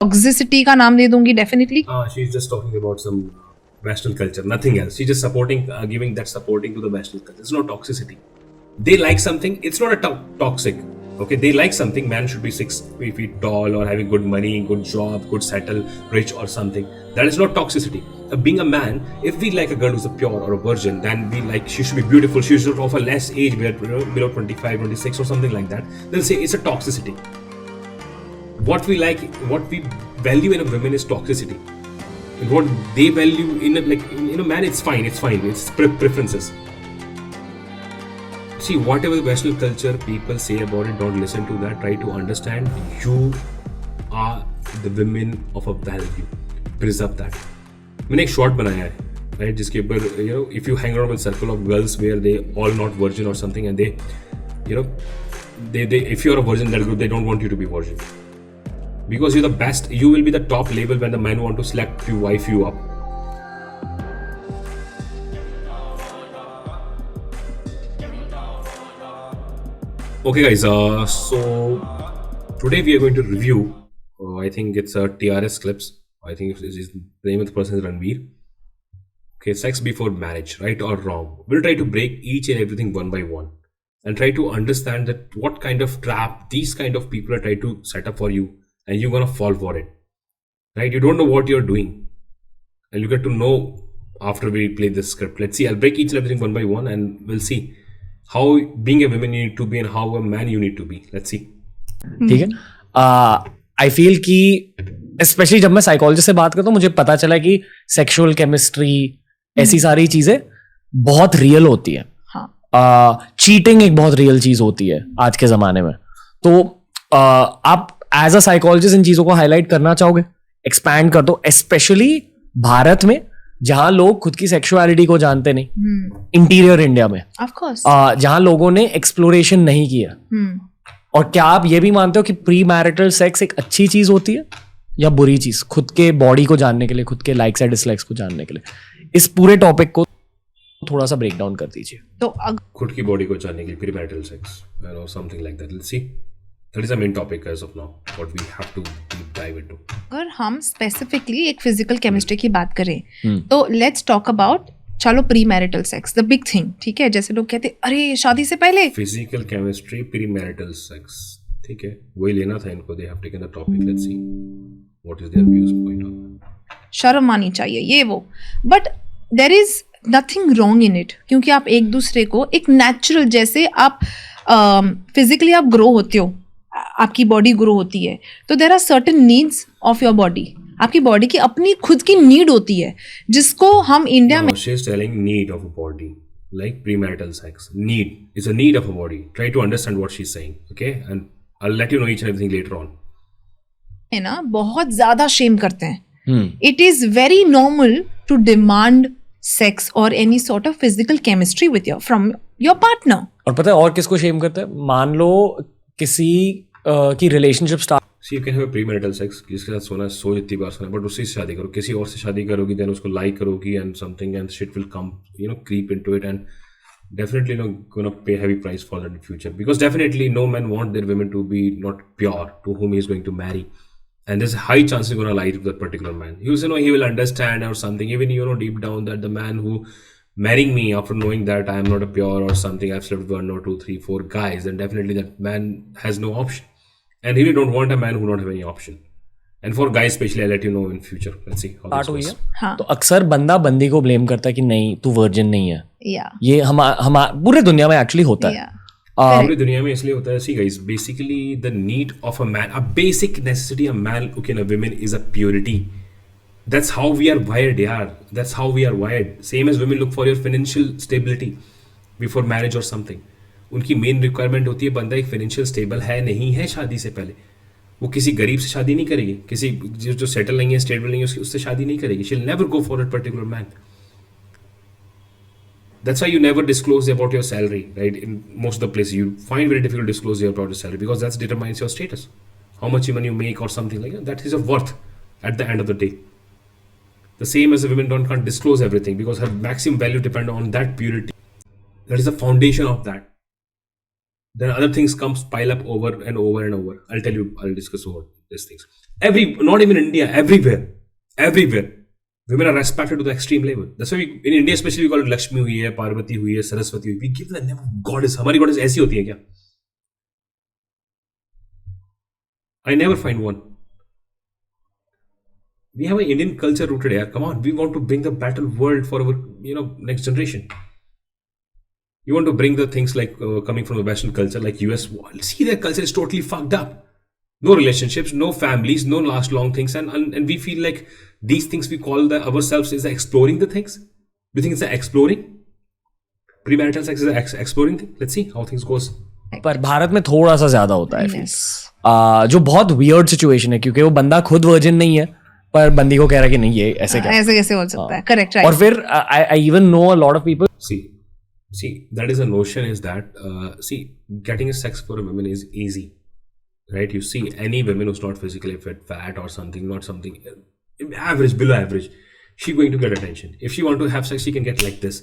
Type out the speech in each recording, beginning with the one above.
Toxicity का नाम दे दूंगी definitely. She's just talking about some Western culture, nothing else. She's just supporting, giving that supporting to the Western culture. It's not toxicity. They like something. It's not a toxic. Okay, they like something. Man should be 6 feet tall or having good money, good job, good settle, rich or something. That is not toxicity. Being a man, if we like a girl who's a pure or a virgin, then we like she should be beautiful. She should of a less age, below 25, 26 or something like that. Then say it's a toxicity. What we like, what we value in a woman is toxicity. And what they value in a man, it's fine. It's preferences. See, whatever the Western culture people say about it, don't listen to that. Try to understand. You are the women of a value. Preserve that. मैंने एक short बनाया है, right, जिसके ऊपर if you hang around with circle of girls where they all not virgin or something and they if you're a virgin that group, they don't want you to be virgin because you're the best. You will be the top label when the men want to select you, wife you up. Okay guys, so today we are going to review I think it's a TRS clips. I think the name of the person is Ranveer. Okay, sex before marriage, right or wrong? We'll try to break each and everything one by one and try to understand that what kind of trap these kind of people are trying to set up for you and you're gonna fall for it, right? You don't know what you're doing and you get to know after we play this script. Let's see, I'll break each and everything one by one and we'll see how being a woman you need to be and how a man you need to be. Let's see. ठीक है. आई feel कि specially जब मैं psychologist से बात करता हूँ मुझे पता चला कि सेक्सुअल केमिस्ट्री ऐसी सारी चीजें बहुत रियल होती है. चीटिंग एक बहुत रियल चीज होती है आज के जमाने में. तो आप एज अ साइकोलॉजिस्ट इन चीजों को हाईलाइट करना चाहोगे, एक्सपैंड कर दो, स्पेशली भारत में जहां लोग खुद की सेक्सुअलिटी को जानते नहीं, इंटीरियर इंडिया में जहां लोगों ने एक्सप्लोरेशन नहीं किया. और क्या आप ये भी मानते हो कि प्री मैरिटल सेक्स एक अच्छी चीज होती है या बुरी चीज, खुद के बॉडी को जानने के लिए, खुद के लाइक्स एंड डिसलाइक्स को जानने के लिए? इस पूरे टॉपिक को थोड़ा सा ब्रेक डाउन कर दीजिए. तो खुद की बॉडी को जानने के लिए pre marital sex or something like that. Let's see. That is the main topic as of now. What we have to dive into. अगर हम स्पेसिफिकली एक फिजिकल केमिस्ट्री की बात करें तो लेट्स टॉक अबाउट, चलो, pre marital sex, the big thing. ठीक है, जैसे लोग कहते अरे शादी से पहले physical chemistry, pre marital sex, ठीक है, वही लेना था इनको. They have taken the topic. Let's see what is their views point of. शर्म आनी चाहिए ये वो, but there is nothing wrong in it, क्योंकि आप एक दूसरे को एक नेचुरल, जैसे आप फिजिकली आप ग्रो होते हो, आपकी बॉडी ग्रो होती है, तो there are certain needs of your body. आपकी बॉडी की अपनी खुद की नीड होती है जिसको हम इंडिया में she is telling need of a body like premarital sex. Need is a need of a body. Try to understand what she is saying, okay, and I will let you know each and everything later on. है ना, बहुत ज्यादा shame करते हैं. It is very normal to demand sex or any sort of physical chemistry with your from your partner. और पता है और किसको शेम करते हैं? मान लो किसी की relationship start, See, you can have a premarital sex, जिसके साथ सोना सो जितनी बार सोना, बट उससे शादी करो, किसी और से शादी करोगी, देन उसको लाइक करोगी and something and shit will come, creep into it and definitely gonna pay heavy price for that in future, because definitely no man want their women to be not pure to whom he is going to marry, and there's a high chance he's gonna lie to that particular man. He will understand or something, even deep down that the man who marrying me after knowing that I am not a pure or something, I've slept with 1 or 2, 3, 4 guys, then definitely that man has no option. And really don't want a man who don't have any option. And for guys especially, I'll let you know in future. Let's see how this goes. हाँ. तो अक्सर बंदा बंदी को blame करता है कि नहीं तू वर्जिन नहीं है. ये हम पूरे दुनिया में एक्चुअली होता है. पूरी दुनिया में इसलिए होता है. See guys, basically the need of a man, a basic necessity a man, okay, a woman is a purity. That's how we are wired, yaar. That's how we are wired. Same as women look for your financial stability before marriage or something. उनकी main requirement होती है बंदा एक financial stable है नहीं है शादी से पहले. वो किसी गरीब से शादी नहीं करेगी, किसी जो सेटल नहीं है, स्टेबल नहीं है, उससे शादी नहीं करेगी. She will never go for that particular man. That's why you never disclose about your salary, right? In most of the places you find very difficult to disclose about your salary, because that's determines your status, how much money you make or something like that is your worth at the end of the day. The same as a woman can't disclose everything because her maximum value depends on that purity. That is the foundation of that. Then other things pile up over and over and over. I'll tell you, I'll discuss over these things. Not even India, everywhere. Women are respected to the extreme level. That's why in India especially we call it Lakshmi हुई है, Parvati हुई है, Saraswati हुई. We give the name of goddess. हमारी goddess ऐसी होती है क्या? I never find one. We have an Indian culture rooted here. Come on, we want to bring the battle world for our next generation. You want to bring the things like coming from the Western culture, like US. See, their culture is totally fucked up. No relationships, no families, no last long things, and we feel like these things we call ourselves is exploring the things. We think it's exploring. Premarital sex is an exploring thing. Let's see how things goes. पर भारत में थोड़ा सा ज्यादा होता है Yes. जो बहुत weird situation है, क्योंकि वो बंदा खुद वर्जिन नहीं है पर बंदी को कह रहा है कि नहीं ये ऐसे क्या. ऐसे कैसे हो सकता है? करेक्ट, और फिर I even know a lot of people. See, that is a notion is that getting a sex for a woman is easy, right? You see any woman who's not physically fit, fat or something, not something average, below average, she's going to get attention. If she want to have sex, she can get like this.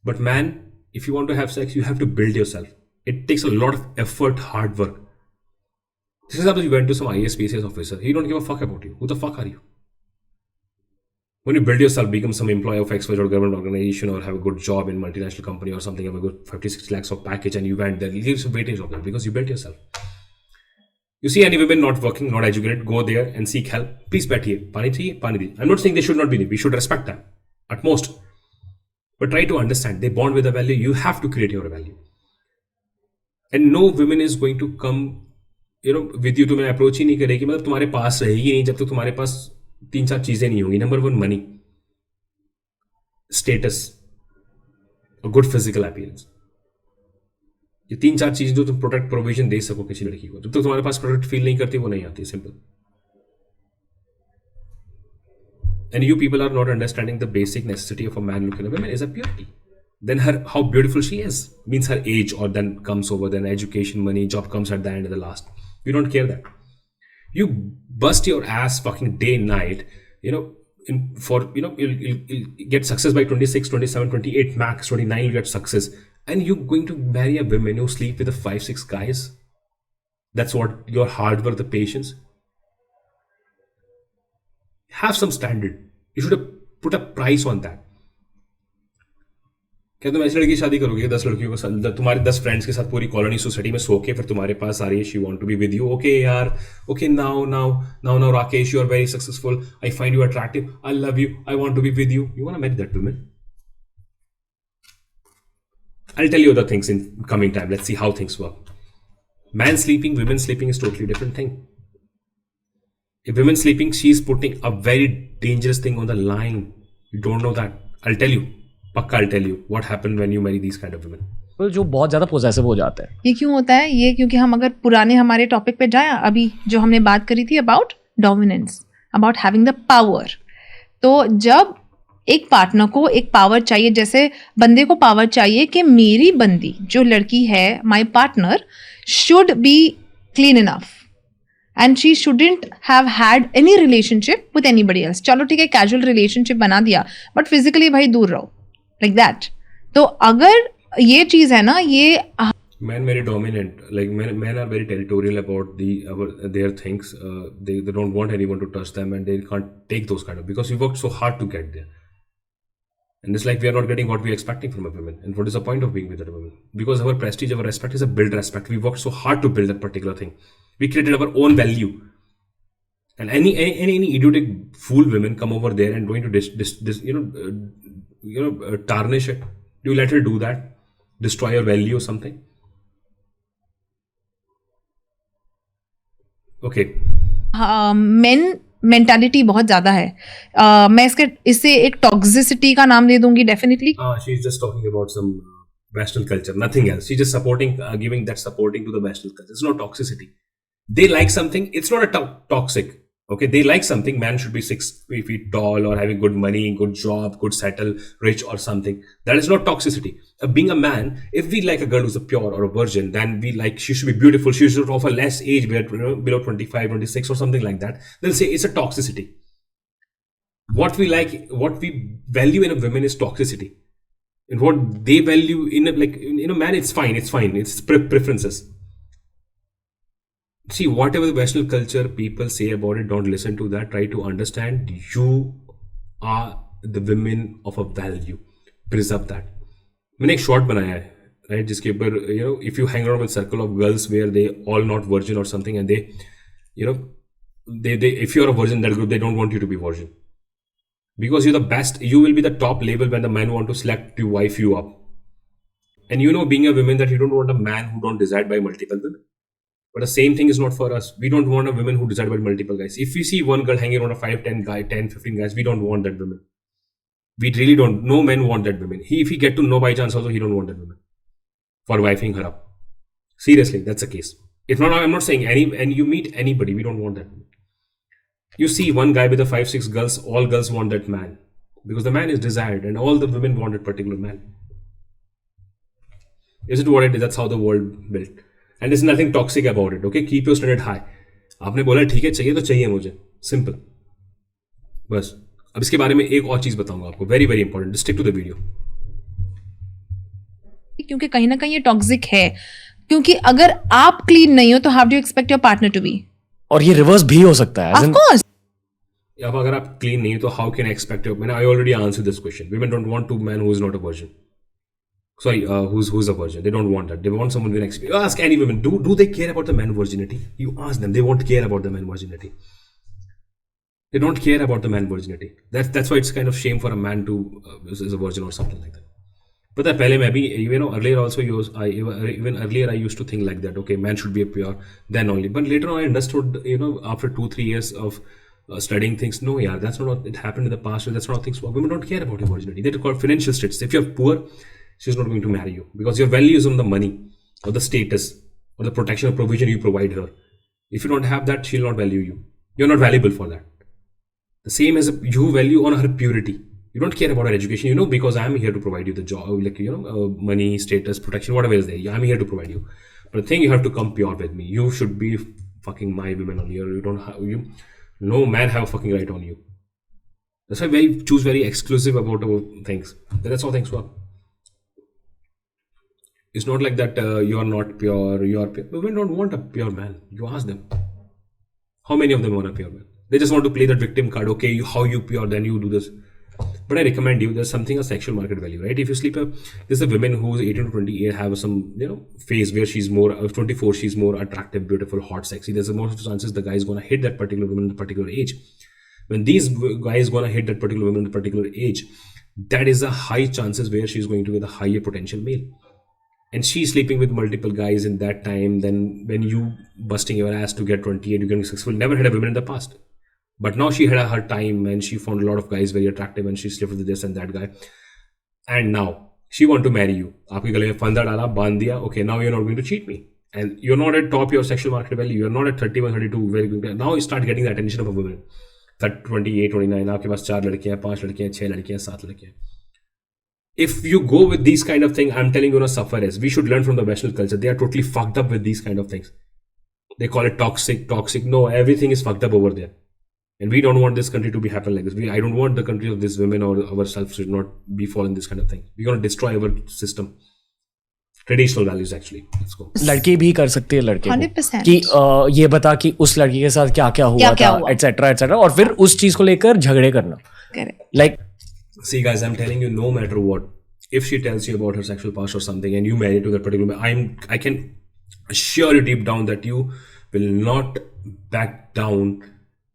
But man, if you want to have sex, you have to build yourself. It takes a lot of effort, hard work. This is how you went to some IAS, PCS officer. He don't give a fuck about you. Who the fuck are you? When you build yourself, become some employee of XYZ or government organization or have a good job in multinational company or something, have a good 50-60 lakhs of package and you went there, you give some weightage of that because you built yourself. You see any women not working, not educated, go there and seek help. Please बैठिए, पानी चाहिए, पानी दीजिए. I'm not saying they should not be there. We should respect them at most. But try to understand, they bond with a value. You have to create your value. And no woman is going to come, with you to मैं approach ही नहीं करेगी. मतलब तुम्हारे पास रहेगी नहीं जब तक तुम्हारे पास 3-4 चीजें नहीं होंगी. Number 1, money, status, good physical appearance. ये 3-4 चीजें जो तुम प्रोटेक्ट प्रोविजन दे सको किसी लड़की को, जब तक तुम्हारे पास प्रोटेक्ट फील नहीं करती वो नहीं आती. Simple. And you people are not understanding the basic necessity of a man looking at a woman is a purity. Then how beautiful she is means her age, or then comes over, then education, money, job comes at the end of the last. We don't care that. You bust your ass fucking day and night, you'll get success by 26, 27, 28 max, 29 you'll get success. And you're going to marry a woman who sleep with the 5-6 guys. That's what your hard work, the patience. Have some standard. You should have put a price on that. क्या तुम ऐसी लड़की की शादी करोगे 10 लड़कियों को, तुम्हारे 10 फ्रेंड्स के साथ पूरी कॉलोनी सोसाइटी में सो के फिर तुम्हारे पास आ रही है, she want to be with you. Okay यार, okay now Rakesh, you are very successful, I find you attractive, I love you, I want to be with you. You want to marry that woman? I'll tell you other things in coming time. Let's see how things work. Man sleeping, women sleeping is totally different thing. If women sleeping, she is putting a very dangerous thing on the line. You don't know that. I'll tell you. पक्का I'll tell you what happened when you marry these kind of women. जो बहुत ज्यादा possessive हो जाते हैं. ये क्यों होता है? ये क्योंकि हम अगर पुराने हमारे टॉपिक पे जाए, अभी जो हमने बात करी थी about dominance, about having the power. तो जब एक पार्टनर को एक पावर चाहिए, जैसे बंदे को पावर चाहिए कि मेरी बंदी जो लड़की है, my partner should be clean enough and she shouldn't have had any relationship with anybody else. चलो ठीक है, कैजुअल रिलेशनशिप बना दिया, बट फिजिकली भाई दूर रहो, लाइक दैट. तो अगर ये चीज है ना, ये Men very dominant, like men are very territorial about their things. They don't want anyone to touch them, and they can't take those kind of, because we worked so hard to get there. And it's like we are not getting what we are expecting from a woman. And what is the point of being with a woman? Because our prestige, our respect is a built respect. We worked so hard to build that particular thing. We created our own value. And any idiotic fool women come over there and going to tarnish it. Do you let her do that? Destroy your value or something? Okay. Main mentality बहुत ज्यादा है. मैं इससे एक toxicity का नाम दे दूंगी definitely. She is just talking about some Western culture, nothing else. She's just supporting to the Western culture. It's not toxicity. They like something. It's not a toxic. Okay, they like something. Man should be 6 feet tall or having good money, good job, good settle, rich or something. That is not toxicity. Being a man, if we like a girl who's a pure or a virgin, then we like she should be beautiful. She should offer less age, below 25, 26 or something like that. Then say it's a toxicity. What we like, what we value in a woman is toxicity. And what they value in a man, it's fine. It's preferences. See, whatever the Western culture people say about it, don't listen to that. Try to understand you are the women of a value. Preserve that. मैंने एक short बनाया है, right, जिसके ऊपर if you hang around with circle of girls where they all not virgin or something, and they if you're a virgin in that group, they don't want you to be virgin because you're the best. You will be the top level when the men want to select to wife you up. And being a woman, that you don't want a man who don't desired by multiple women. But the same thing is not for us. We don't want a woman who desired by multiple guys. If we see one girl hanging around a 5, 10 guy, 10, 15 guys, we don't want that woman. We really don't. No men want that woman. If he get to know by chance also, he don't want that woman for wifing her up. Seriously, that's the case. If not, I'm not saying and you meet anybody, we don't want that woman. You see one guy with a 5, 6 girls, all girls want that man because the man is desired, and all the women want that particular man. Is it what it is? That's how the world built. And there's nothing toxic about it. Okay, keep your standard high. आपने बोला ठीक है, चाहिए तो चाहिए मुझे, simple. बस. अब इसके बारे में एक और चीज बताऊंगा आपको, very very important. Stick to the video. क्योंकि कहीं ना कहीं ये टॉक्सिक है, क्योंकि अगर आप क्लीन नहीं हो तो how do you expect your partner to be. और ये रिवर्स भी हो सकता है. Of course. अब अगर आप क्लीन नहीं हो तो how can I expect your. मैंने I already answer this question. Women don't want to man who is not a virgin. Sorry, who's a virgin. They don't want that. They want someone with experience. Ask any women. Do they care about the man virginity? You ask them. They won't care about the man virginity. They don't care about the man virginity. That's why it's kind of shame for a man to is a virgin or something like that. But that pehle mein bhi, earlier also even earlier I used to think like that. Okay, man should be pure then only. But later on I understood. After 2-3 years of studying things, no, yeah, that's not. It happened in the past. That's not how things work. Women don't care about your virginity. They're called financial status. If you're poor, she's not going to marry you because your value is on the money or the status or the protection or provision you provide her. If you don't have that, she'll not value you. You're not valuable for that. The same as you value on her purity. You don't care about her education, because I'm here to provide you the job, money, status, protection, whatever is there. I'm here to provide you. But the thing, you have to come pure with me. You should be fucking my women only. Or you don't have no man have a fucking right on you. That's why we choose very exclusive about things. That's how things work. It's not like that you are not pure, you are pure. Women don't want a pure man. You ask them. How many of them want a pure man? They just want to play that victim card. Okay, how you pure, then you do this. But I recommend you, there's something a sexual market value, right? If you sleep, there's a woman who's 18 to 28 have some, phase where she's more, 24, she's more attractive, beautiful, hot, sexy. There's a more chances the guy is going to hit that particular woman in a particular age. When these guys going to hit that particular woman in a particular age, that is a high chances where she's going to be the higher potential male. And she's sleeping with multiple guys in that time. Then when you busting your ass to get 28, you're getting successful. Never had a woman in the past. But now she had her time and she found a lot of guys very attractive and she slept with this and that guy. And now she want to marry you. Aapke gale mein fanda dala, band diya. Okay, now you're not going to cheat me. And you're not at top your sexual market value. You're not at 31, 32. Very good. Now you start getting the attention of a woman. 28, 29. आपके पास 4 लड़कियां, 5 लड़कियां, 6 लड़कियां, 7 लड़कियां. If you go with these kind of thing, I'm telling you, suffer as. We should learn from the Western culture. They are totally fucked up with these kind of things. They call it toxic. No, everything is fucked up over there. And we don't want this country to be happen like this. I don't want the country of these women or ourselves should not be following this kind of thing. We're going to destroy our system. Traditional values actually. Let's go. लड़की भी कर सकती है लड़के 100% कि ये बता कि उस लड़की के साथ क्या क्या हुआ था एटसेट्रा और फिर उस चीज को लेकर झगड़े करना. Like, see guys, I'm telling you, no matter what, if she tells you about her sexual past or something and you marry to that particular man, I can assure you deep down that you will not back down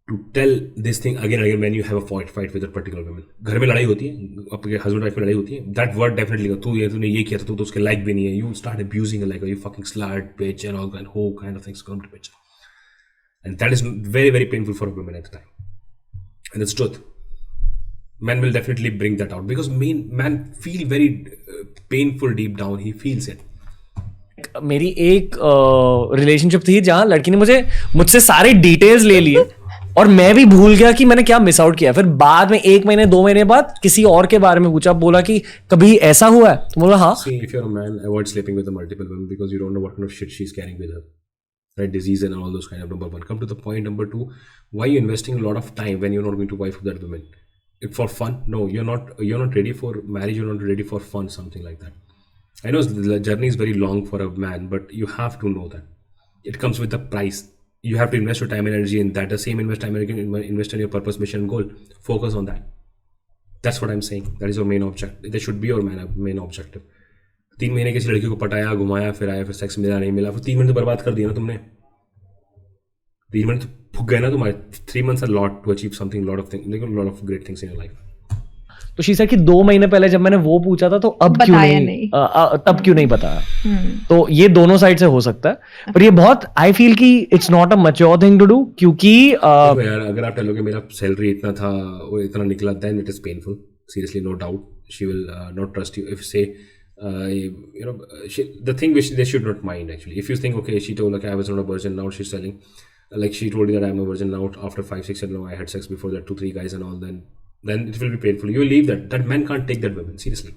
to tell this thing again and again when you have a fight with that particular woman. घर में लड़ाई होती है, आपके husband wife में लड़ाई होती है. That word definitely तूने ये किया था, तू तो उसके like भी नहीं है. You start abusing her like you fucking slut, bitch and all kind of things come to picture. And that is very, very painful for a woman at the time. And it's truth. Men will definitely bring that out because man feel very painful deep down. He feels it. मेरी एक relationship थी जहाँ लड़की ने मुझसे सारे details ले लिए और मैं भी भूल गया कि मैंने क्या मिस आउट किया. फिर बाद में 1 महीने 2 महीने बाद किसी और के बारे में पूछा, बोला कि कभी ऐसा हुआ है, तो बोला हाँ. See, if you're a man, avoid sleeping with the multiple women because you don't know what kind of shit she's carrying with her, right? Disease and all those kind of. Number 1. Come to the point number 2. Why are you investing a lot of time when you're not going to wife of that woman? If for fun? No, you're not ready for marriage. You're not ready for fun, something like that. I know the journey is very long for a man, but you have to know that it comes with a price. you have to invest your time and energy in that. The same time and energy invest in your purpose, mission, and goal. Focus on that. That's what I'm saying. That is your main objective. That should be your main objective. 3 महीने किसी लड़की को पटाया, घुमाया, फिर आया, फिर sex मिला नहीं मिला, फिर 3 महीने तो बर्बाद कर दिया ना तुमने. 3 महीने तो फूक गए ना तुम्हारे. 3 months are a lot to achieve something, lot of great things in your life. तो शीशा की 2 महीने पहले जब मैंने वो पूछा था तो अब क्यों नहीं तब क्यों नहीं बताया. तो ये दोनों साइड से हो सकता है, पर ये बहुत आई फील कि it's not a mature thing to do, क्योंकि यार अगर आप टेलोगे मेरा सैलरी इतना था और इतना निकला, then it is painful. Seriously, no doubt she will not trust you. If say you know, the thing which they should not mind actually. If you think, okay, she told like I was not a virgin, now she's selling, like she told you that I'm a virgin now after 5-6 years, I had sex before that 2-3 guys and all, then it will be painful. You will leave that man can't take that woman seriously.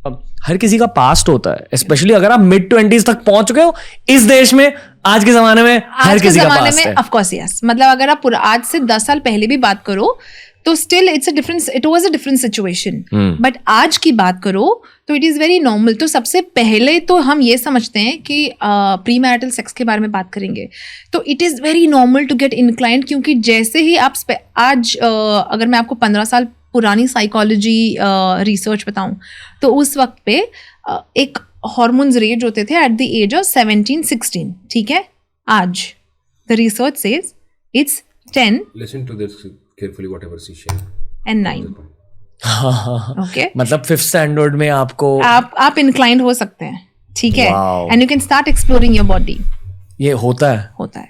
अब हर किसी का past होता है, specially अगर आप mid 20s तक पहुंच गए हो इस देश में, आज के जमाने में हर किसी का पास्ट है. Of course yes. मतलब अगर आप आज से 10 साल पहले भी बात करो तो still it was a different situation. But आज की बात करो तो इट इज वेरी नॉर्मल. तो सबसे पहले तो हम ये समझते हैं कि प्री मैरिटल सेक्स के बारे में बात करेंगे तो it is very normal to get inclined, क्योंकि जैसे ही आप आज अगर मैं आपको 15 साल पुरानी साइकोलॉजी रिसर्च बताऊं तो उस वक्त पे एक हॉर्मोन्स रेंज होते थे एट द एज ऑफ 17-16. ठीक है, आज the research says it's 10. Listen to this carefully, whatever she shared. And 9. Okay. मतलब 5th स्टैंडर्ड में आपको आप इंक्लाइंड हो सकते हैं. ठीक है, Wow. And you can start exploring your body. ये होता है.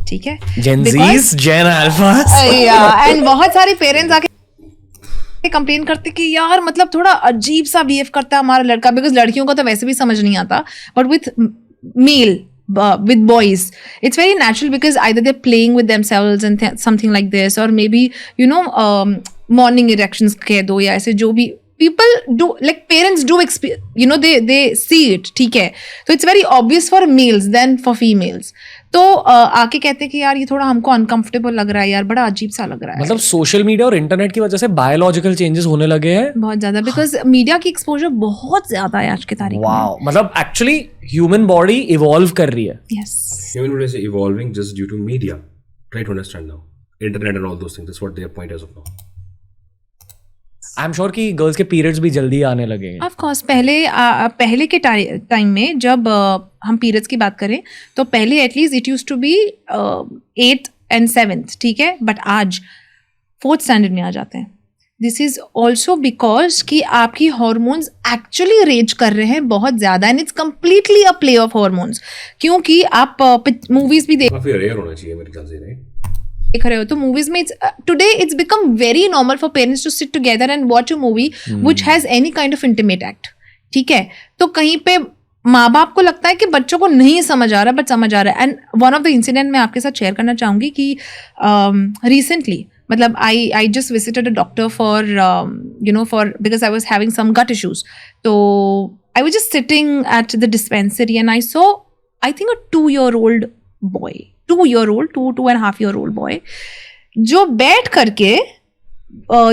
ठीक है, Gen Zs, Gen Alphas. And बहुत सारे पेरेंट्स आके कंप्लेन करते कि यार मतलब थोड़ा अजीब सा बिहेव करता है हमारा लड़का, बिकॉज लड़कियों को तो वैसे भी समझ नहीं आता, but with mail with boys it's very natural because either they're playing with themselves and something like this, or maybe you know morning erections कह दो या ऐसे जो भी people do, like parents do you know they see it. ठीक है, so it's very obvious for males than for females. तो आके कहते हैं कि यार ये थोड़ा हमको अनकंफर्टेबल लग रहा है यार, बड़ा अजीब सा लग रहा है. मतलब सोशल मीडिया और इंटरनेट की वजह से बायोलॉजिकल चेंजेस होने लगे हैं बहुत ज्यादा, बिकॉज मीडिया की एक्सपोजर बहुत ज्यादा है आज के तारीख में. वाओ, मतलब एक्चुअली ह्यूमन बॉडी इवॉल्व कर रही है. Yes. Human body is evolving just due to media. Try to understand now. Internet and all those things. That's what their point is of now. I am sure कि girls के periods भी जल्दी आने लगे हैं. ऑफ कोर्स पहले के time में जब हम पीरियड्स की बात करें तो पहले at least it used to be 8th and 7th. ठीक है, बट आज 4th स्टैंडर्ड में आ जाते हैं. दिस इज ऑल्सो बिकॉज कि आपकी हॉर्मोन्स एक्चुअली रेज कर रहे हैं बहुत ज्यादा, and it's completely a play of hormones. क्योंकि आप मूवीज भी काफी रेयर होना चाहिए मेरे ख्याल से, राइट? देख रहे हो तो मूवीज में today it's become very normal for parents to sit together and watch a movie which has any kind of intimate act. ठीक है, तो कहीं पे माँ बाप को लगता है कि बच्चों को नहीं समझ आ रहा, बट समझ आ रहा है. And one of the incident मैं आपके साथ शेयर करना चाहूंगी कि रिसेंटली मतलब I just visited a doctor for you know for because I was having some gut issues. तो I was just sitting at the dispensary and I saw I think a 2-year-old boy, 2.5-year-old boy जो बैठ करके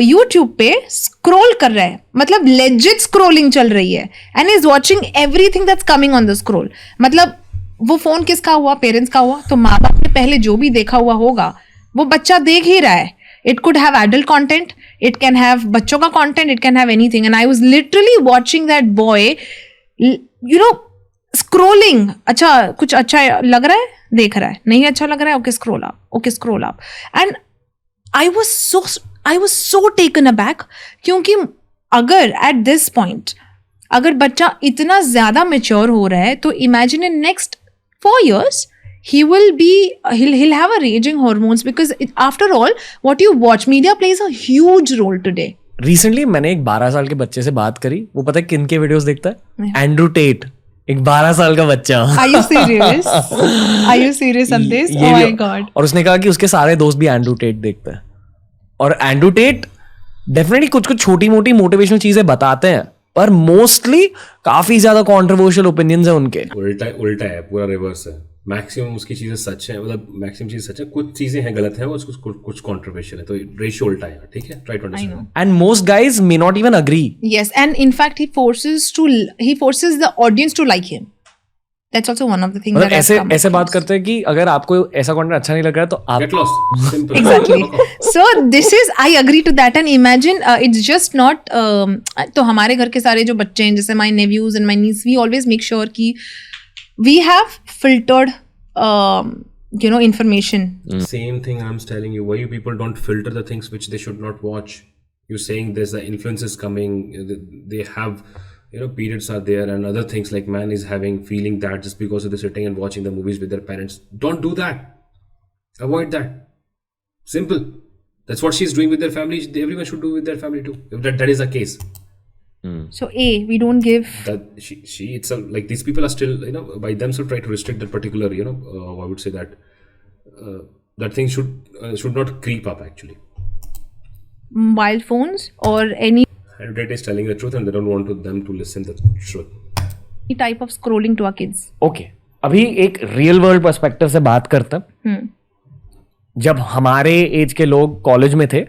YouTube पे scroll कर रहा है, मतलब legit scrolling चल रही है, and is watching everything that's coming on the scroll. मतलब वो फोन किसका हुआ? पेरेंट्स का हुआ. तो माँ बाप ने पहले जो भी देखा हुआ होगा वो बच्चा देख ही रहा है. It could have adult content, it can have बच्चों का content, it can have anything. And I was literally watching that boy you know scrolling. अच्छा, कुछ अच्छा लग रहा है, देख रहा है, नहीं अच्छा लग रहा है, okay scroll up. And I was so taken aback, क्योंकि अगर एट दिस पॉइंट अगर बच्चा इतना ज्यादा मैच्योर हो रहा है तो imagine in next 4 years he'll have a raging hormones, because after all what you watch, media plays a huge role today. Recently मैंने एक 12 साल के बच्चे से बात करी, वो पता है किन के वीडियोस देखता है? एंड्रू टेट, एक 12 साल का बच्चा. Are you serious? Are you serious on this? Oh my God. और उसने कहा कि उसके सारे दोस्त भी एंड्रू टेट देखते हैं, और एंड्रू टेट डेफिनेटली कुछ छोटी मोटी मोटिवेशनल चीजें बताते हैं, पर मोस्टली काफी ज्यादा कंट्रोवर्शियल ओपिनियंस है उनके. उल्टा है, पूरा रिवर्स है. मैक्सिमम उसकी चीजें सच है, मतलब मैक्सिमम चीजें सच है, कुछ चीजें हैं गलत है, और कुछ कंट्रोवर्शियल है, तो रेशियो उल्टा है. ठीक है, try to understand. And most guys may not even agree. Yes, and in fact he forces the audience to like him. That's also one of the things मतलब that has ऐसे come ऐसे बात across. करते हैं कि अगर आपको ऐसा कंटेंट अच्छा नहीं लग रहा है तो आप Get lost. Simple. Exactly. Fuck off. So this is, I agree to that, and imagine it's just not. तो हमारे घर के सारे जो बच्चे हैं, जैसे my nephews and my niece, we always make sure कि we have filtered, information. Same thing I'm telling you. Why you people don't filter the things which they should not watch? You're saying there's the influences coming. They have, periods are there and other things like man is having feeling that just because they're sitting and watching the movies with their parents. Don't do that. Avoid that. Simple. That's what she's doing with their family. Everyone should do with their family too. If that is the case. So we don't give. That she itself, like these people are still, by themselves try to restrict that particular, I would say that that thing should not creep up actually. Mobile phones or any Dad is telling the truth and they don't want them to listen the truth. type of scrolling to our kids. Okay अभी एक real world perspective से बात करते हैं जब हमारे as के लोग कॉलेज में थे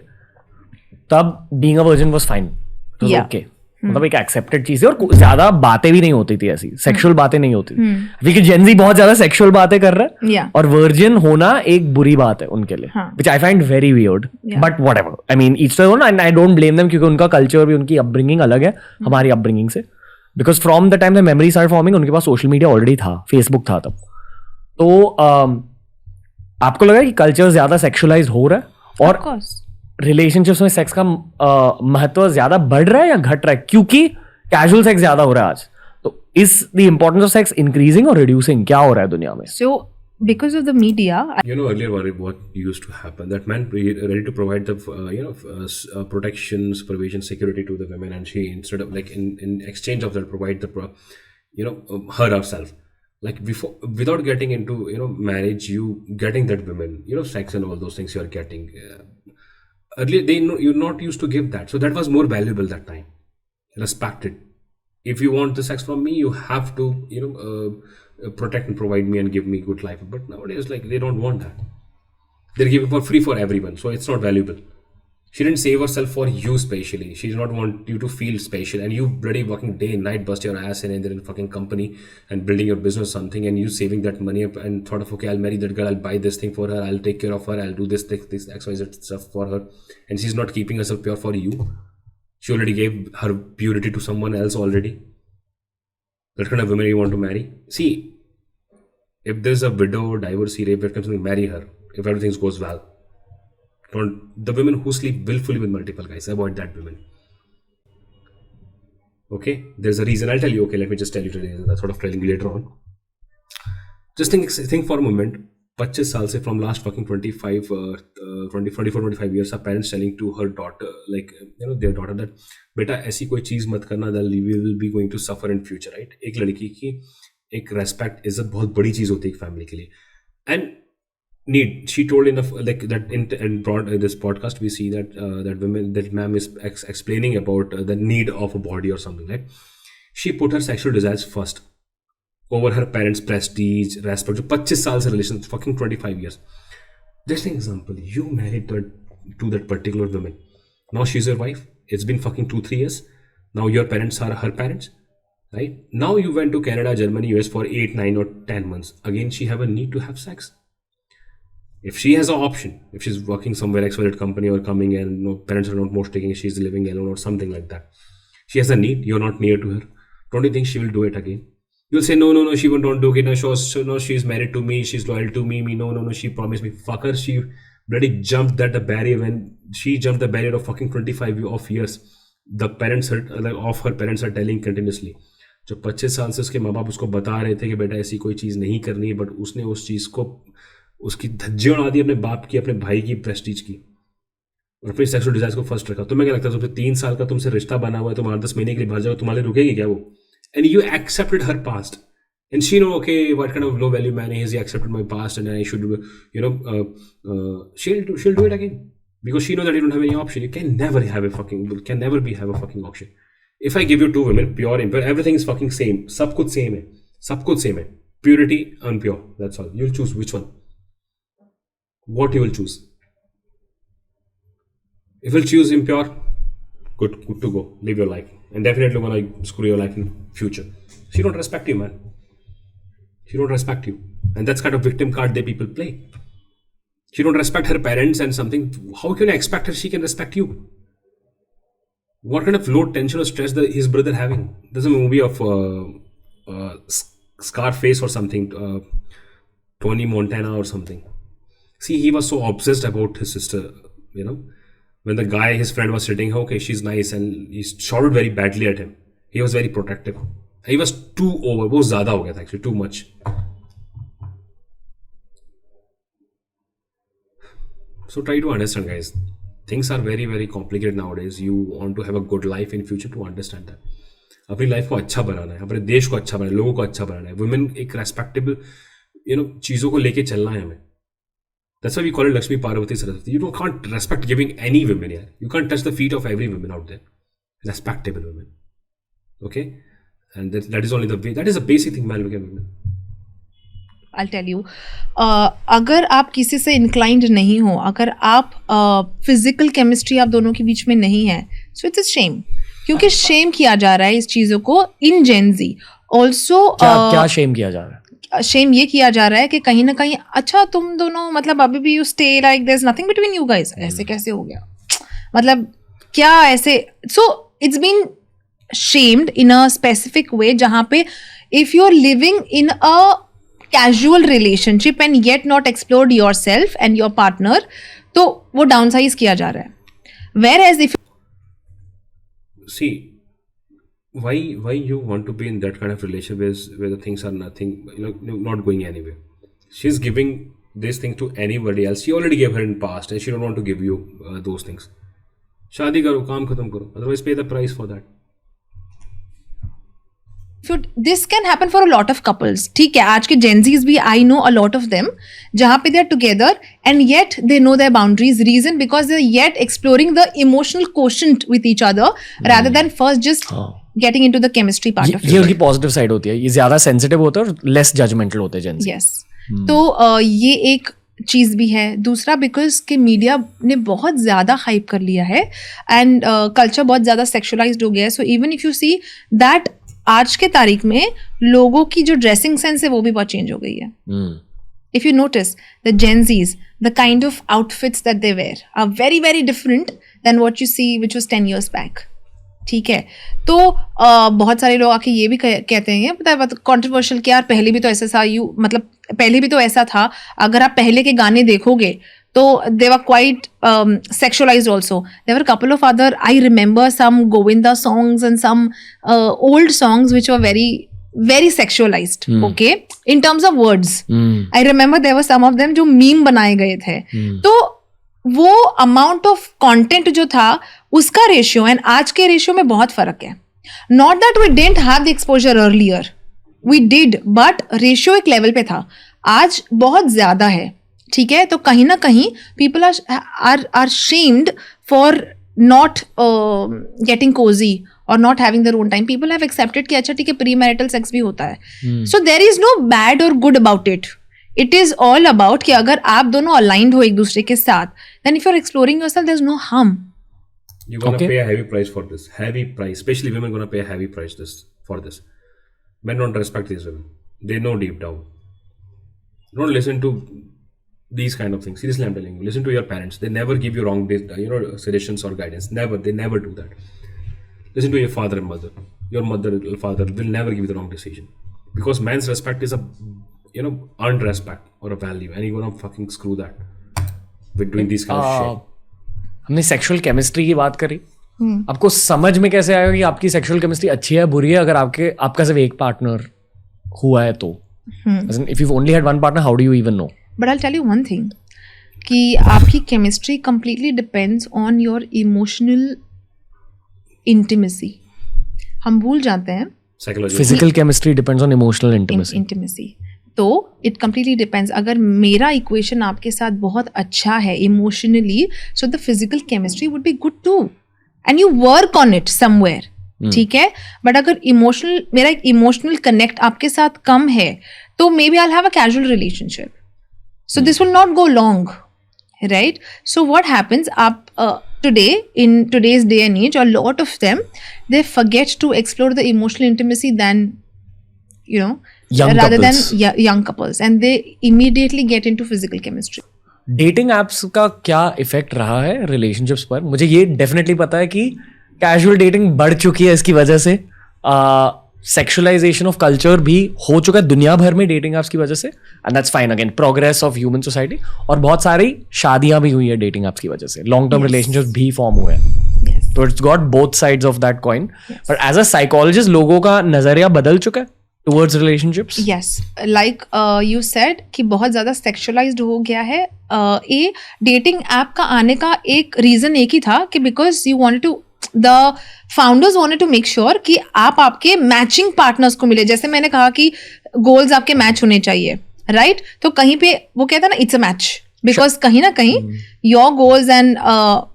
तब being a virgin was fine Yeah. Okay मतलब एक एक्सेप्टेड चीज है और ज्यादा बातें भी नहीं होती थी ऐसी सेक्सुअल बातें नहीं होती क्योंकि जेनजी बहुत ज्यादा सेक्सुअल बातें कर रहा है Yeah. और वर्जिन होना एक बुरी बात है उनके लिए हाँ. Which I find very weird Yeah. But whatever I mean each to own and I don't blame them क्योंकि उनका कल्चर भी उनकी अपब्रिंगिंग अलग है हमारी अपब्रिंगिंग से because from the time the memory start forming उनके पास सोशल मीडिया ऑलरेडी था फेसबुक था तब तो आपको लगा कि कल्चर ज्यादा सेक्सुअलाइज हो रहा है और Of course. रिलेशनशिप्स में सेक्स का महत्व ज्यादा बढ़ रहा है या घट रहा है क्योंकि कैजुअल सेक्स ज्यादा हो रहा है आज तो is the importance of sex increasing और रिड्यूसिंग क्या हो रहा है दुनिया में So because of the media, Earlier what used to happen, that man ready to provide the protection, supervision, security to the women, and she instead of like in exchange of that provide the her herself, like before without getting into marriage, you getting that women sex and all those things you are getting. Earlier you're not used to give that, so that was more valuable that time, respected. If you want the sex from me, you have to protect and provide me and give me good life. But nowadays, like, they don't want that. They're giving for free for everyone, so it's not valuable. She didn't save herself for you specially. She did not want you to feel special, and you bloody working day and night, bust your ass in a fucking company and building your business something, and you saving that money up and thought of, okay, I'll marry that girl, I'll buy this thing for her, I'll take care of her, I'll do this XYZ stuff for her, and she's not keeping herself pure for you. She already gave her purity to someone else already. That kind of women you want to marry? See, if there's a widow, divorcee, rape victim, marry her if everything goes well. Don't, the women who sleep willfully with multiple guys, avoid that women. Okay, there's a reason. I'll tell you. Okay, let me just tell you today. That's sort of telling you later on. Just think for a moment. 25 साल से from last fucking 24-25 years, our parents telling to her daughter, like their daughter, that बेटा ऐसी कोई चीज मत करना, that we will be going to suffer in future, right? एक लड़की की एक respect, इज्जत बहुत बड़ी चीज होती है एक family के लिए. And need, she told enough, like that in this podcast we see that ma'am is explaining about the need of a body or something, like she put her sexual desires first over her parents' prestige, respect. जो 25 साल से relation, fucking 25 years. Just an example, you married to that particular woman. Now she's your wife. It's been fucking 2-3 years. Now your parents are her parents, right? Now you went to Canada, Germany, US for 8, 9 or 10 months. Again, she have a need to have sex. If she has an option, if she's working somewhere, XYZ company or coming and parents are not most taking, she's living alone or something like that. She has a need, you're not near to her. Don't you think she will do it again? You'll say, no, she won't, don't do it. No, she's married to me, she's loyal to me. No, she promised me. Fucker, she bloody jumped that the barrier when she jumped the barrier of fucking 25 of years. The parents of her parents are telling continuously. जब 25 साल से उसके माँ बाप उसको बता रहे थे कि बेटा ऐसी कोई चीज़ नहीं करनी है, बट उसने उस चीज़ को, उसकी धज्जी उड़ा दी अपने बाप की, अपने भाई की प्रेस्टीज की, और अपनी सेक्सुअल डिजायर्स को फर्स्ट रखा. तुम्हें क्या लगता है तुमसे 3 साल का तुमसे रिश्ता बना हुआ है, तुम 8-10 महीने के लिए बाहर जाओ, तुम्हारे रुकेगी क्या वो? And you accepted her past, and she know, okay, what kind of low value man he is. He accepted my past, and I should, she'll do it again because she knows that you don't have any option. You can never have a fucking option. If I give you 2 women, pure, impure, everything is fucking same. सब कुछ same है. Purity, unpure. That's all. You'll choose which one. What you will choose? If you'll choose impure, good to go. Live your life. And definitely gonna screw your life in future. She don't respect you, man. She don't respect you. And that's kind of victim card they people play. She don't respect her parents and something. How can I expect her she can respect you? What kind of low tension or stress his brother having? There's a movie of Scarface or something, Tony Montana or something. See, he was so obsessed about his sister, you know. When the guy, his friend was sitting, okay, she's nice, and he shouted very badly at him. He was very protective. He was too over, बहुत ज़्यादा हो गया था actually, too much. So try to understand, guys. Things are very, very complicated nowadays. You want to have a good life in future to understand that. अपनी life को अच्छा बनाना है, अपने देश को अच्छा बनाना है, लोगों को अच्छा बनाना है. वुमेन एक रेस्पेक्टेबल, चीज़ों को लेके चलना है हमें. That's why we call it Lakshmi Parvati Saraswati. You can't respect giving any women here. You can't touch the feet of every woman out there. Respectable women. Okay? And that is only the way. That is a basic thing man look at women. I'll tell you. अगर आप किसी से inclined नहीं हो, अगर आप physical chemistry आप दोनों के बीच में नहीं है, so it's a shame. क्योंकि shame किया जा रहा है इस चीज़ों को in Gen Z. Also क्या shame किया जा रहा है? शेम ये किया जा रहा है कि कहीं ना कहीं अच्छा तुम दोनों मतलब अभी भी you stay like there is nothing between you guys. ऐसे कैसे हो गया? मतलब क्या ऐसे? So it's been shamed in a specific way जहाँ पे if you are living in a casual relationship and yet not explored your self and your partner, तो वो डाउनसाइज किया जा रहा है. Whereas if see why you want to be in that kind of relationship where the things are nothing, not going anywhere. She's giving this thing to anybody else. She already gave her in past and she don't want to give you those things. शादी करो, काम खत्म करो, otherwise pay the price for that. This can happen for a lot of couples. ठीक है, आज के Gen Zs भी I know a lot of them जहाँ पे they are together and yet they know their boundaries. Reason because they are yet exploring the emotional quotient with each other rather than first just getting into the chemistry part of it. ये उनकी positive side होती है. ये ज्यादा sensitive होते हैं और less judgemental होते हैं Gen Z. Yes. तो ये एक चीज़ भी है. दूसरा बिकॉज के मीडिया ने बहुत ज़्यादा हाइप कर लिया है एंड कल्चर बहुत ज़्यादा सेक्शुअलाइज्ड हो गया है. So even if you see that आज के तारीख में लोगों की जो ड्रेसिंग सेंस है वो भी बहुत चेंज हो गई है. If you notice, the Gen Zs, the kind of outfits that they wear are very, very different than what you see, which was 10 years back. ठीक है, तो बहुत सारे लोग आके ये भी कहते हैं पता है कॉन्ट्रोवर्शियल कि यार पहले भी तो ऐसा था, मतलब पहले भी तो ऐसा था. अगर आप पहले के गाने देखोगे तो they were quite sexualized also. There were a couple of other, I remember some Govinda songs and some old songs which were very, very sexualized. Okay, in terms of words. I remember there were some of them जो meme बनाए गए थे. तो वो amount of content जो था उसका ratio and आज के रेशियो में बहुत फर्क है. Not that we didn't have the exposure earlier, we did, but ratio एक लेवल पे था. आज बहुत ज्यादा है. ठीक है, तो कहीं ना कहीं people are shamed for not getting cozy or not having their own time. People have accepted कि अच्छा ठीक है प्री मैरिटल सेक्स भी होता है. So there is no bad or good about it. It is all about कि अगर आप दोनों अलाइंड हो एक दूसरे के साथ, then if you are exploring yourself there is no harm. You're gonna pay a heavy price for this. Heavy price. Especially women gonna pay a heavy price for this. Men don't respect these women. They know deep down. Don't listen to these kind of things. Seriously, I'm telling you. Listen to your parents. They never give you wrong, suggestions or guidance. Never. They never do that. Listen to your father and mother. Your mother and father will never give you the wrong decision. Because man's respect is a, earned respect or a value. And you're gonna fucking screw that with doing these kind of shit. हमने sexual chemistry की बात करी. आपको समझ में कैसे आएगा कि आपकी सेक्सुअल केमिस्ट्री अच्छी है बुरी है अगर आपका सिर्फ एक पार्टनर हुआ है तो? If you only had one partner, how do you even know? But I will tell you one thing कि आपकी chemistry completely depends on your emotional intimacy. हम भूल जाते हैं physical chemistry depends on emotional intimacy. तो it completely depends. अगर मेरा equation आपके साथ बहुत अच्छा है emotionally, so the physical chemistry would be good too and you work on it somewhere. ठीक है, बट अगर मेरा एक इमोशनल कनेक्ट आपके साथ कम है तो maybe I will have a casual relationship. So this will not go long, right? So what happens, आप today in today's day and age, a lot of them they forget to explore the emotional intimacy than Young rather couples. than young couples, and they immediately get into physical chemistry. Dating apps का क्या effect रहा है relationships पर? मुझे ये definitely पता है कि कैजुअल डेटिंग बढ़ चुकी है इसकी वजह से, सेक्सुअलाइजेशन ऑफ कल्चर भी हो चुका है दुनिया भर में डेटिंग एप्स की वजह से, and that's fine, again progress of human society, और बहुत सारी शादियां भी हुई है डेटिंग एप्स की वजह से, लॉन्ग टर्म Yes. रिलेशनशिप्स भी फॉर्म हुए हैं. Yes. तो it's got both sides of that coin. Yes. But as a psychologist लोगों का नजरिया बदल चुका है towards relationships. Yes, like you said कि बहुत ज़्यादा सेक्शुअलाइज्ड हो गया है. ये डेटिंग ऐप का आने का एक रीज़न एक ही था कि because you wanted to, the founders wanted to make sure कि आप आपके मैचिंग पार्टनर्स को मिले. जैसे मैंने कहा कि गोल्स आपके मैच होने चाहिए, राइट? तो कहीं पे वो कहता है ना, इट्स अ मैच, बिकॉज कहीं ना कहीं योर गोल्स एंड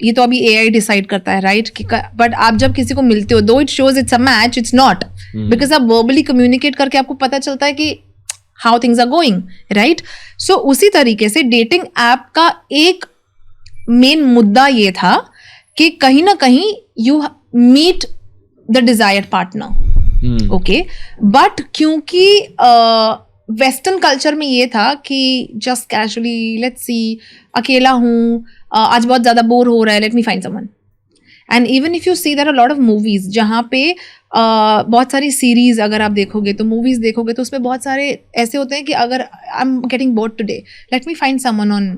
ये तो अभी AI डिसाइड करता है, राइट? बट आप जब किसी को मिलते हो, though it shows it's a match, it's not, because आप वर्बली कम्युनिकेट करके आपको पता चलता है कि how things are going, right? So उसी तरीके से डेटिंग ऐप का एक मेन मुद्दा ये था कि कहीं ना कहीं you meet the desired partner, okay? But क्योंकि वेस्टर्न कल्चर में ये था कि जस्ट कैजुअली, लेट्स सी, अकेला हूँ, आज बहुत ज़्यादा बोर हो रहा है, let me find someone. And even if you see there are lot of movies जहाँ पे बहुत सारी सीरीज अगर आप देखोगे तो, मूवीज देखोगे तो उसमें बहुत सारे ऐसे होते हैं कि अगर I am getting bored today, late me find someone on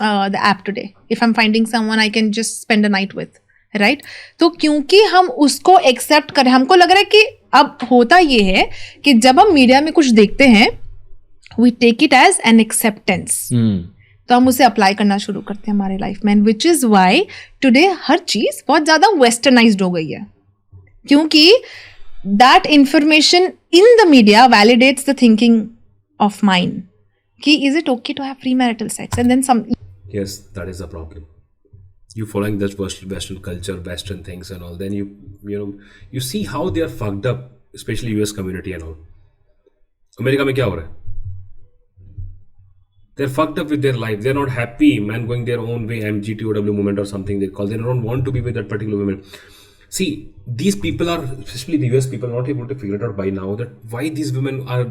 the app today, if I am finding someone I can just spend a night with, right? तो क्योंकि हम उसको एक्सेप्ट करें, हमको लग रहा है कि अब होता ये है कि जब हम मीडिया में कुछ देखते हैं, we take it as an acceptance, तो हम उसे अप्लाई करना शुरू करते हैं हमारे लाइफ में. विच इज वाई टुडे हर चीज बहुत ज्यादा वेस्टर्नाइज्ड हो गई है, क्योंकि that information in the media validates the thinking of mind कि is it okay to have pre marital sex, and then some. Yes, that is the problem. You following that Western culture, Western things and all, then you see how they are fucked up, especially US community and all. America में क्या हो रहा है? They're fucked up with their life. They're not happy, man, going their own way, MGTOW movement or something they call. They don't want to be with that particular woman. See, these people are, especially the US people, not able to figure it out by now that why these women are,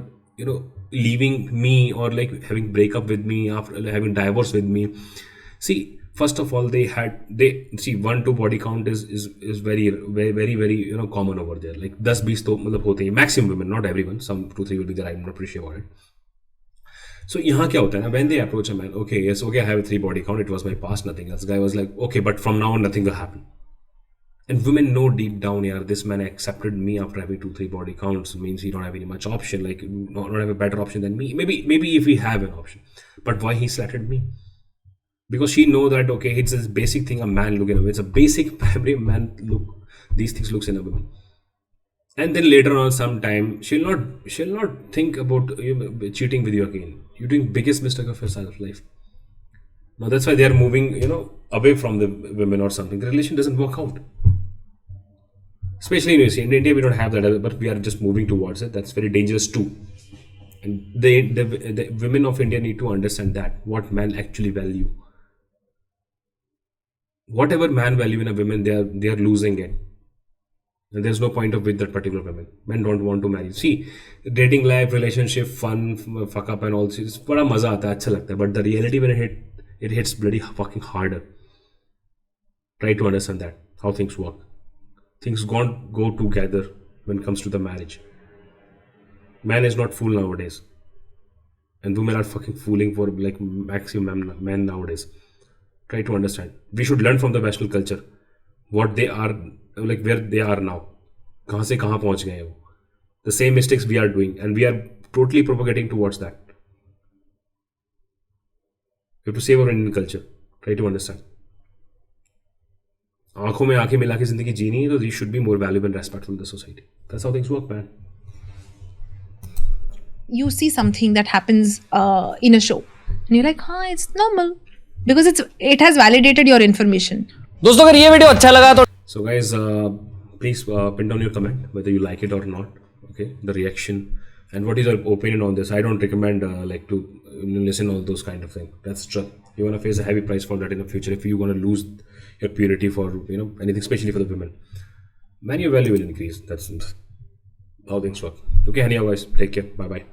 leaving me or like having breakup with me after having divorce with me. See, first of all, they see 1-2 body count is very very very very common over there. Like 10-20 तो मतलब होते हैं maximum women, not everyone. Some 2-3 will be there. I'm not pretty sure about it. So यहाँ क्या होता है ना, when they approach a man, okay, yes, okay, I have a 3 body count. It was my past, nothing else. The guy was like, okay, but from now on, nothing will happen. And women know deep down, yeah, this man accepted me after having 2-3 body counts. Means he don't have any much option. Like, not have a better option than me. Maybe if we have an option, but why he selected me? Because she know that, okay, it's this basic thing a man look in a woman. It's a basic every man look. These things looks in a woman. And then later on, sometime she'll not think about cheating with you again. You're doing biggest mistake of your life. Now that's why they are moving, away from the women or something. The relation doesn't work out. Especially in India, we don't have that, but we are just moving towards it. That's very dangerous too. And the women of India need to understand that what men actually value. Whatever man value in a woman, they are losing it. And there's no point of with that particular woman. Men don't want to marry. See, dating life, relationship, fun, fuck up and all this, बड़ा मजा आता है, अच्छा लगता है. But the reality when it hits bloody fucking harder. Try to understand that how things work. Things don't go together when it comes to the marriage. Man is not fool nowadays, and women are fucking fooling for like maximum men nowadays. Try to understand. We should learn from the Western culture, what they are like, where they are now. कहाँ से कहाँ पहुँच गए हैं वो. The same mistakes we are doing, and we are totally propagating towards that. We have to save our Indian culture. Try to understand. आंखों में आंखें मिला के जिंदगी जीनी है, तो you should be more valuable and respectful in the society. That's how things work, man. You see something that happens in a show, and you're like, हाँ, it's normal, because it has validated your information. दोस्तों अगर ये video अच्छा लगा तो So guys, please pin down your comment whether you like it or not. Okay, the reaction and what is your opinion on this. I don't recommend like to listen all those kind of things. That's true. You're gonna face a heavy price for that in the future if you're gonna lose your purity for anything, especially for the women. Man, your value will increase. That's how things work. Okay, anyhow guys, take care. Bye bye.